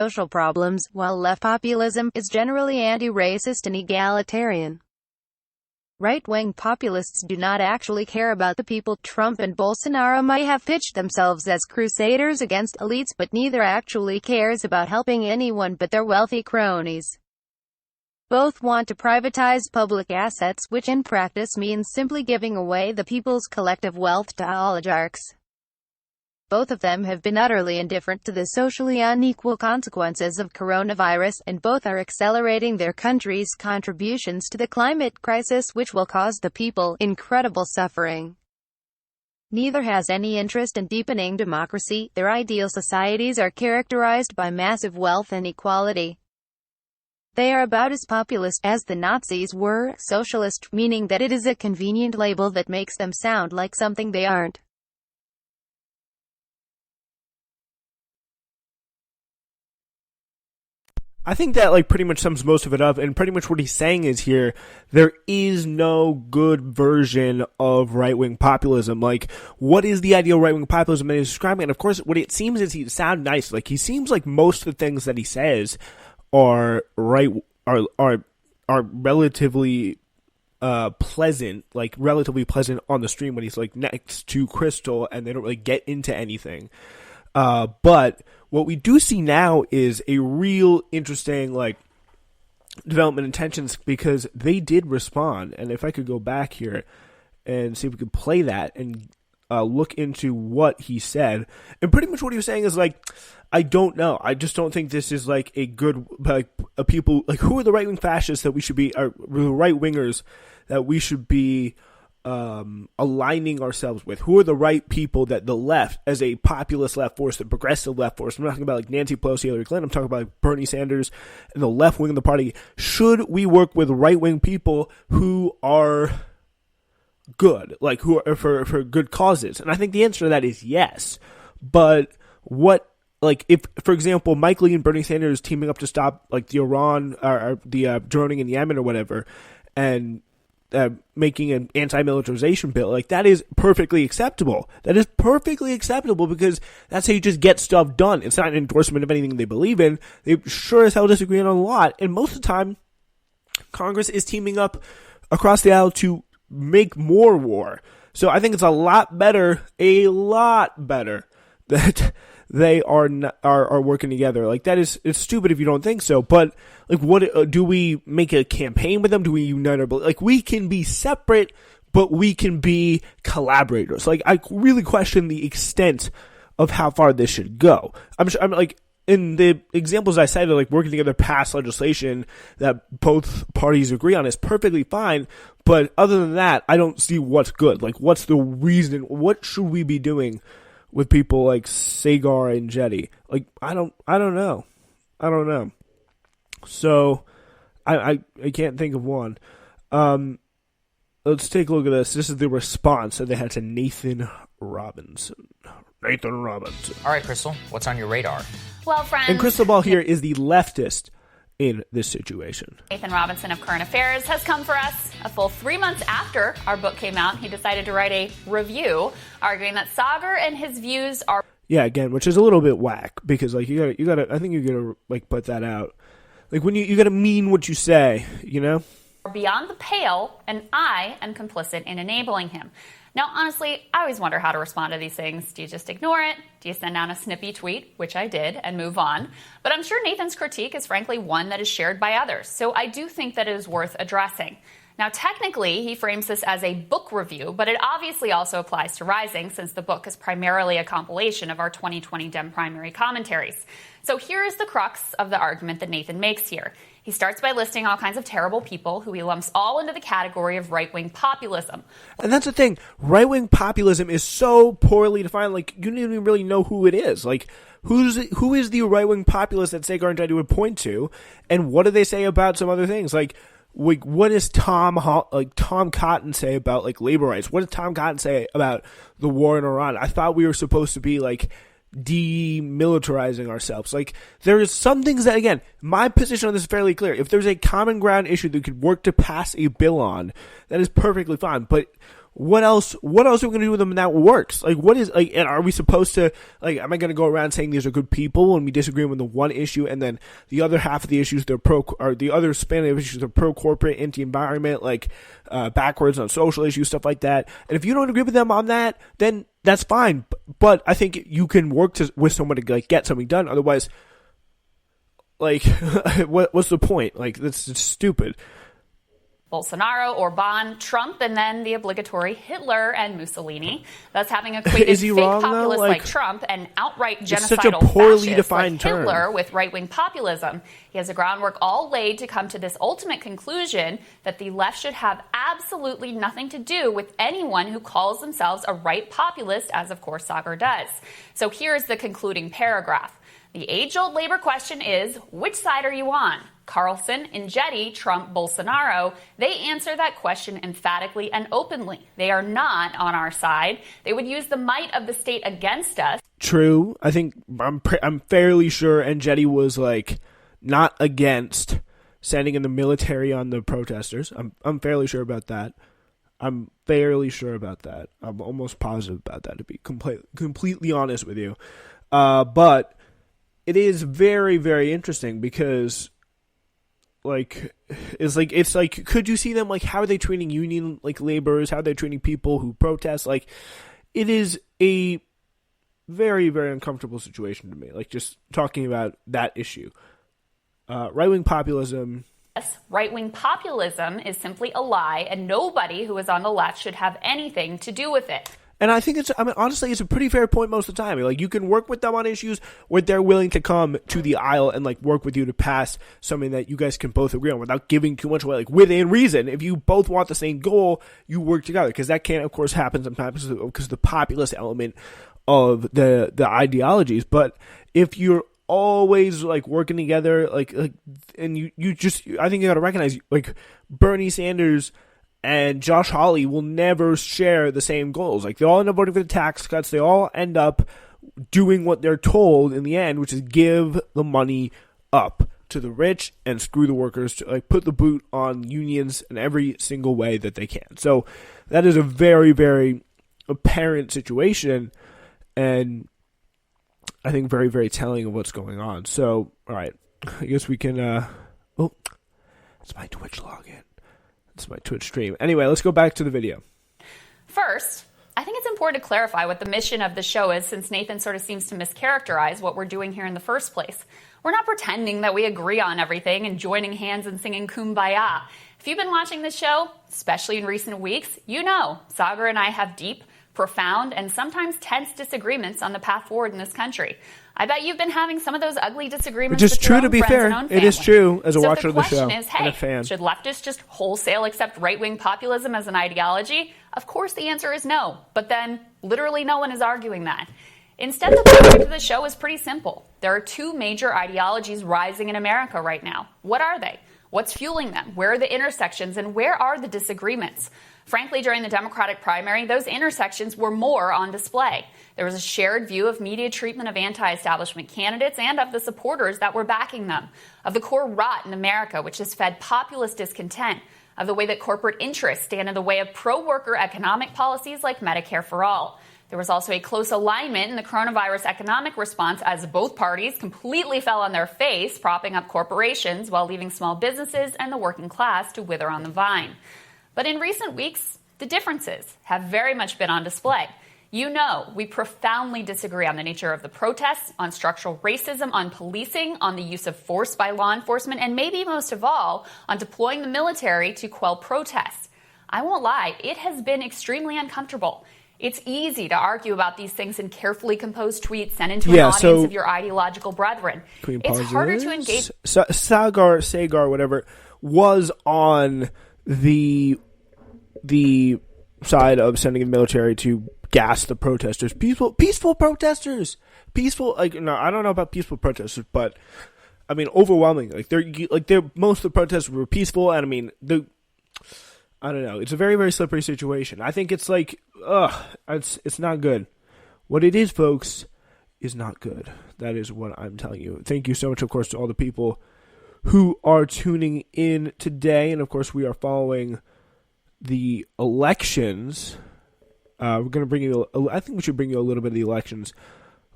social problems, while left populism is generally anti-racist and egalitarian. Right-wing populists do not actually care about the people. Trump and Bolsonaro might have pitched themselves as crusaders against elites, but neither actually cares about helping anyone but their wealthy cronies. Both want to privatize public assets, which in practice means simply giving away the people's collective wealth to oligarchs. Both of them have been utterly indifferent to the socially unequal consequences of coronavirus, and both are accelerating their country's contributions to the climate crisis, which will cause the people incredible suffering. Neither has any interest in deepening democracy. Their ideal societies are characterized by massive wealth and equality. They are about as populist as the Nazis were, socialist, meaning that it is a convenient label that makes them sound like something they aren't. I think that pretty much sums most of it up, and pretty much what he's saying is here, there is no good version of right-wing populism. What is the ideal right-wing populism that he's describing? And of course, what it seems is he sounds nice. He seems like most of the things that he says are relatively pleasant, relatively pleasant on the stream when he's next to Crystal, and they don't really get into anything. But what we do see now is a real interesting, development in tensions, because they did respond. And if I could go back here and see if we could play that and look into what he said. And pretty much what he was saying is, I don't know. I just don't think this is, a good, a people, who are the right-wing fascists that we should be, or the right-wingers that we should be aligning ourselves with? Who are the right people that the left, as a populist left force, the progressive left force, I'm not talking about Nancy Pelosi, Hillary Clinton, I'm talking about Bernie Sanders and the left wing of the party. Should we work with right wing people who are good, who are for good causes? And I think the answer to that is yes. But what, if, for example, Mike Lee and Bernie Sanders teaming up to stop the Iran or the droning in Yemen or whatever, and making an anti-militarization bill, that is perfectly acceptable. That is perfectly acceptable, because that's how you just get stuff done. It's not an endorsement of anything they believe in. They sure as hell disagree on a lot, and most of the time, Congress is teaming up across the aisle to make more war. So I think it's a lot better that they are working together. It's stupid if you don't think so, but what do we make a campaign with them? Do we unite our, we can be separate, but we can be collaborators. I really question the extent of how far this should go. I'm in the examples I cited, working together pass legislation that both parties agree on is perfectly fine. But other than that, I don't see what's good. What's the reason? What should we be doing with people like Sagar and Jetty? I don't know. So I can't think of one. Let's take a look at this. This is the response that they had to Nathan Robinson. All right, Crystal, what's on your radar? Well, friends, and Crystal Ball here is the leftist in this situation. Nathan Robinson of Current Affairs has come for us. A full 3 months after our book came out, he decided to write a review arguing that Sagar and his views are... Yeah, again, which is a little bit whack, because you gotta I think you gotta put that out. When you gotta mean what you say, are beyond the pale, and I am complicit in enabling him. Now, honestly, I always wonder how to respond to these things. Do you just ignore it? Do you send out a snippy tweet, which I did, and move on? But I'm sure Nathan's critique is frankly one that is shared by others, so I do think that it is worth addressing. Now, technically, he frames this as a book review, but it obviously also applies to Rising, since the book is primarily a compilation of our 2020 Dem primary commentaries. So here is the crux of the argument that Nathan makes here. He starts by listing all kinds of terrible people who he lumps all into the category of right-wing populism. And that's the thing. Right-wing populism is so poorly defined, you don't even really know who it is. Who is the right-wing populist that Sagar and Jetty would point to, and what do they say about some other things? What does Tom Cotton say about labor rights? What does Tom Cotton say about the war in Iran? I thought we were supposed to be demilitarizing ourselves. There is some things that, again, my position on this is fairly clear. If there's a common ground issue that we could work to pass a bill on, that is perfectly fine. But what else are we going to do with them that works? Like, what is, like, and are we supposed to, like, am I going to go around saying these are good people when we disagree with the one issue, and then the other half of the issues, or the other span of issues are pro-corporate, anti-environment, like, backwards on social issues, stuff like that. And if you don't agree with them on that, then that's fine. But I think you can work with someone to, like, get something done. Otherwise, like, what's the point? Like, that's just stupid. Bolsonaro, Orban, Trump, and then the obligatory Hitler and Mussolini. Thus, having equated Is he fake wrong, populists though? like Trump and outright It's such genocidal a poorly fascists defined like term. Hitler with right-wing populism. He has the groundwork all laid to come to this ultimate conclusion that the left should have absolutely nothing to do with anyone who calls themselves a right populist, as of course Sagar does. So here's the concluding paragraph. The age-old labor question is, which side are you on? Carlson, Engetti, Trump, Bolsonaro, they answer that question emphatically and openly. They are not on our side. They would use the might of the state against us. True. I think I'm fairly sure Engetti was, like, not against sending in the military on the protesters. I'm fairly sure about that. I'm almost positive about that, to be completely honest with you. But it is very, very interesting because, like, it's like, could you see them, like, how are they treating union, like, laborers? How are they treating people who protest? Like, it is a very, very uncomfortable situation to me. Like, just talking about that issue. Right-wing populism. Yes, right-wing populism is simply a lie, and nobody who is on the left should have anything to do with it. And I think honestly, it's a pretty fair point most of the time. Like, you can work with them on issues where they're willing to come to the aisle and, like, work with you to pass something that you guys can both agree on without giving too much away, like, within reason. If you both want the same goal, you work together, because that can, of course, happen sometimes because of the populist element of the ideologies. But if you're always, like, working together, like and you just, I think you got to recognize, like, Bernie Sanders and Josh Hawley will never share the same goals. Like, they all end up voting for the tax cuts. They all end up doing what they're told in the end, which is give the money up to the rich and screw the workers, to, like, put the boot on unions in every single way that they can. So that is a very, very apparent situation, and I think very, very telling of what's going on. So, all right, I guess we can, oh, that's my Twitch login. It's my Twitch stream. Anyway, let's go back to the video. First, I think it's important to clarify what the mission of the show is, since Nathan sort of seems to mischaracterize what we're doing here in the first place. We're not pretending that we agree on everything and joining hands and singing Kumbaya. If you've been watching this show, especially in recent weeks, you know Sagar and I have deep, profound, and sometimes tense disagreements on the path forward in this country. I bet you've been having some of those ugly disagreements with your own friends and own family. It is true, as a watcher of the show So the question is, hey, and a fan. should leftists just wholesale accept right-wing populism as an ideology? Of course the answer is no, but then literally no one is arguing that. Instead, the project of the show is pretty simple. There are two major ideologies rising in America right now. What are they? What's fueling them? Where are the intersections, and where are the disagreements? Frankly, during the Democratic primary, those intersections were more on display. There was a shared view of media treatment of anti-establishment candidates and of the supporters that were backing them, of the core rot in America, which has fed populist discontent, of the way that corporate interests stand in the way of pro-worker economic policies like Medicare for All. There was also a close alignment in the coronavirus economic response, as both parties completely fell on their face, propping up corporations while leaving small businesses and the working class to wither on the vine. But in recent weeks, the differences have very much been on display. You know, we profoundly disagree on the nature of the protests, on structural racism, on policing, on the use of force by law enforcement, and maybe most of all, on deploying the military to quell protests. I won't lie, it has been extremely uncomfortable. It's easy to argue about these things in carefully composed tweets sent into an audience of your ideological brethren. It's harder to engage. Sagar, whatever, was on the side of sending the military to gas the protesters. Peaceful protesters. Peaceful, like, no, I don't know about peaceful protesters, but I mean, overwhelming. Most of the protests were peaceful, and I mean, I don't know. It's a very, very slippery situation. I think it's like, it's not good. What it is, folks, is not good. That is what I'm telling you. Thank you so much, of course, to all the people who are tuning in today. And, of course, we are following the elections We're going to bring you. I think we should bring you a little bit of the elections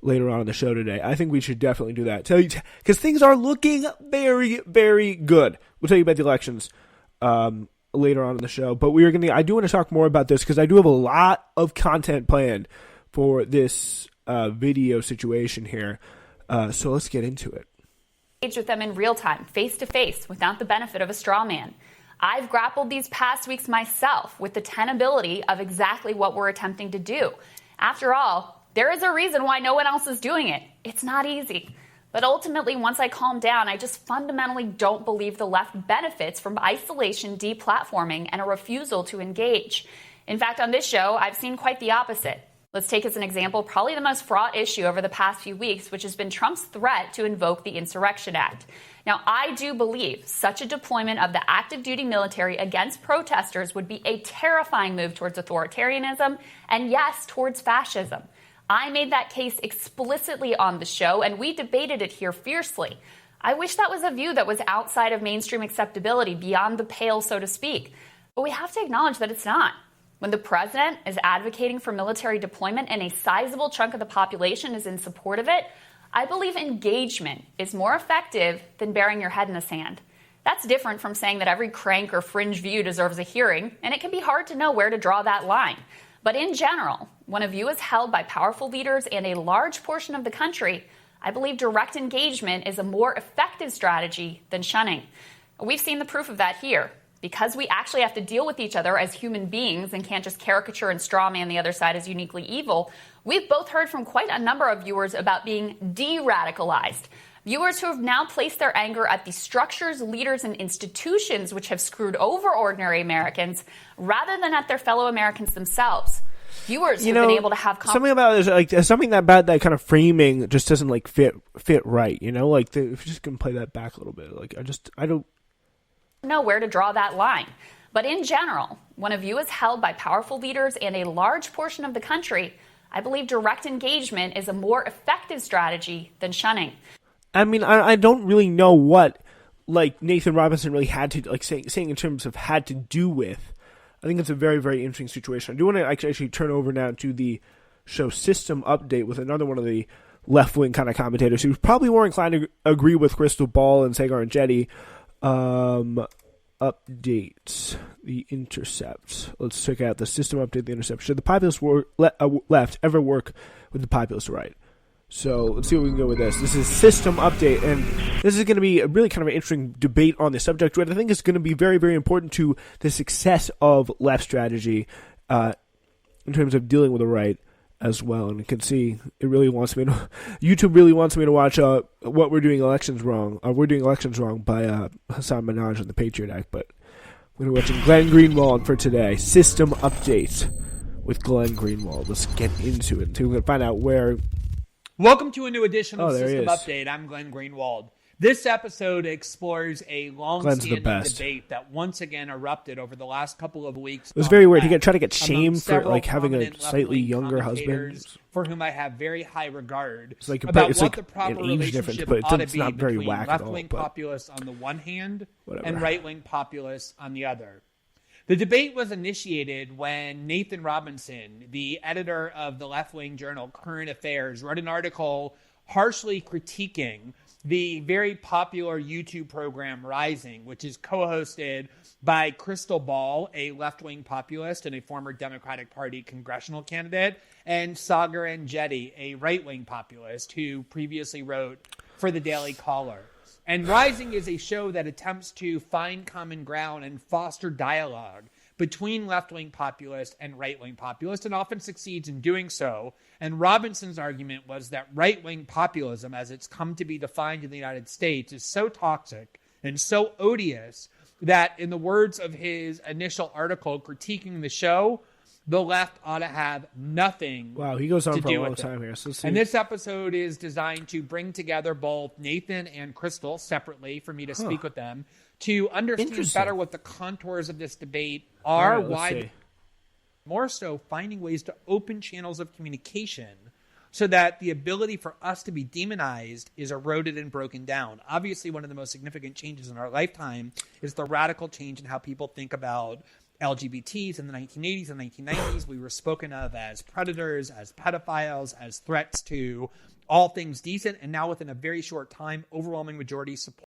later on in the show today. I think we should definitely do that. Tell you because things are looking very, very good. We'll tell you about the elections later on in the show. But I do want to talk more about this because I do have a lot of content planned for this video situation here. So let's get into it. Engage with them in real time, face to face, without the benefit of a straw man. I've grappled these past weeks myself with the tenability of exactly what we're attempting to do. After all, there is a reason why no one else is doing it. It's not easy. But ultimately, once I calm down, I just fundamentally don't believe the left benefits from isolation, deplatforming, and a refusal to engage. In fact, on this show, I've seen quite the opposite. Let's take as an example probably the most fraught issue over the past few weeks, which has been Trump's threat to invoke the Insurrection Act. Now, I do believe such a deployment of the active duty military against protesters would be a terrifying move towards authoritarianism and, yes, towards fascism. I made that case explicitly on the show, and we debated it here fiercely. I wish that was a view that was outside of mainstream acceptability, beyond the pale, so to speak. But we have to acknowledge that it's not. When the president is advocating for military deployment and a sizable chunk of the population is in support of it, I believe engagement is more effective than burying your head in the sand. That's different from saying that every crank or fringe view deserves a hearing, and it can be hard to know where to draw that line. But in general, when a view is held by powerful leaders and a large portion of the country, I believe direct engagement is a more effective strategy than shunning. We've seen the proof of that here. Because we actually have to deal with each other as human beings and can't just caricature and strawman the other side as uniquely evil, we've both heard from quite a number of viewers about being de-radicalized. Viewers who have now placed their anger at the structures, leaders, and institutions which have screwed over ordinary Americans rather than at their fellow Americans themselves. Viewers who've been able to have something about it, like something about that kind of framing just doesn't like fit right. You know, like if you just can play that back a little bit, like I don't know where to draw that line. But in general, when a view is held by powerful leaders and a large portion of the country, I believe direct engagement is a more effective strategy than shunning. I mean, I don't really know what like Nathan Robinson really had to like saying in terms of had to do with. I think it's a very, very interesting situation. I do want to actually turn over now to the show System Update with another one of the left-wing kind of commentators who probably more inclined to agree with Crystal Ball and Sagar and Jetty. Updates, the Intercept. Let's check out the System Update, the Intercept. Should the populist left ever work with the populist right? So let's see what we can go with this. This is System Update, and this is going to be a really kind of an interesting debate on the subject, which I think is going to be very, very important to the success of left strategy in terms of dealing with the right as well. And you can see it really wants me to YouTube really wants me to watch What We're Doing Elections Wrong. We're Doing Elections Wrong by Hassan Minhaj on the Patriot Act. But we're watching Glenn Greenwald for today. System Update with Glenn Greenwald. Let's get into it. We're going to find out where. Welcome to a new edition of System is. Update. I'm Glenn Greenwald. This episode explores a long-standing debate that once again erupted over the last couple of weeks. It was very weird. He tried to get shamed for like having a slightly younger husband, for whom I have very high regard. It's like about it's what like the proper an age difference, relationship but ought to it's be not very between whack at all. left-wing populists on the one hand Whatever. and right-wing populists on the other. The debate was initiated when Nathan Robinson, the editor of the left-wing journal Current Affairs, wrote an article harshly critiquing the very popular YouTube program Rising, which is co-hosted by Crystal Ball, a left-wing populist and a former Democratic Party congressional candidate, and Sagar Enjeti, a right-wing populist who previously wrote for the Daily Caller. And Rising is a show that attempts to find common ground and foster dialogue between left-wing populists and right-wing populists, and often succeeds in doing so. And Robinson's argument was that right-wing populism, as it's come to be defined in the United States, is so toxic and so odious that, in the words of his initial article critiquing the show, the left ought to have nothing. Wow, he goes on for a long it. time here. So and this episode is designed to bring together both Nathan and Crystal separately for me to speak with them to understand better what the contours of this debate are, why, more so finding ways to open channels of communication so that the ability for us to be demonized is eroded and broken down. Obviously, one of the most significant changes in our lifetime is the radical change in how people think about LGBTs in the 1980s and 1990s. We were spoken of as predators, as pedophiles, as threats to all things decent. And now within a very short time, overwhelming majority support